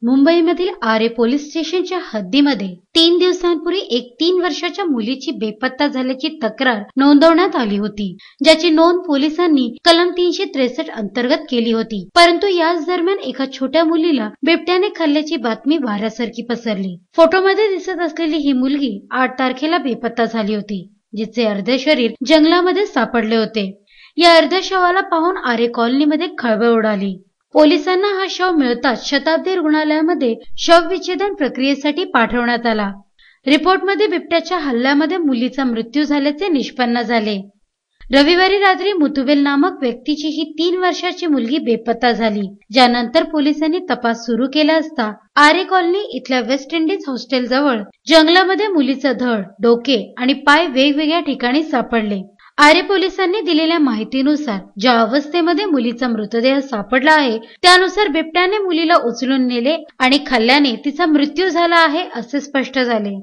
मुंबईमधील आरे पोलीस स्टेशनच्या हद्दीमध्ये 3 दिवसांपूर्वी एक 3 वर्षाच्या मुलीची बेपत्ता झाल्याची तक्रार नोंदवण्यात आली होती, ज्याची नोंद पोलिसांनी कलम 363 अंतर्गत केली होती. परंतु याच दरम्यान एका छोट्या मुलीला बिबट्याने खाल्ल्याची बातमी वाऱ्यासारखी पसरली. फोटोमध्ये दिसत असलेली ही मुलगी 8 तारखेला बेपत्ता झाली होती, जिचे अर्धे शरीर जंगलामध्ये सापडले होते. या अर्ध्या शवाला पाहून आरे कॉलनीमध्ये खळबळ उडाली. पोलिसांना हा शव मिळताच शताब्दी रुग्णालयामध्ये शवविच्छेदन प्रक्रियेसाठी पाठवण्यात आला. रिपोर्टमध्ये बिबट्याच्या हल्ल्यामध्ये मुलीचा मृत्यू झाल्याचे निष्पन्न झाले. रविवारी रात्री मुतुवेल नामक व्यक्तीची ही 3 वर्षाची मुलगी बेपत्ता झाली, ज्यानंतर पोलिसांनी तपास सुरू केला असता आरे कॉलनी इथल्या वेस्ट इंडिज हॉस्टेल जवळ जंगलामध्ये मुलीचं धड, डोके आणि पाय वेगवेगळ्या ठिकाणी सापडले. आरे पोलिसांनी दिलेल्या माहितीनुसार ज्या अवस्थेमध्ये मुलीचा मृतदेह सापडला आहे, त्यानुसार बिबट्याने मुलीला उचलून नेले आणि खाल्ल्याने तिचा मृत्यू झाला आहे असे स्पष्ट झाले.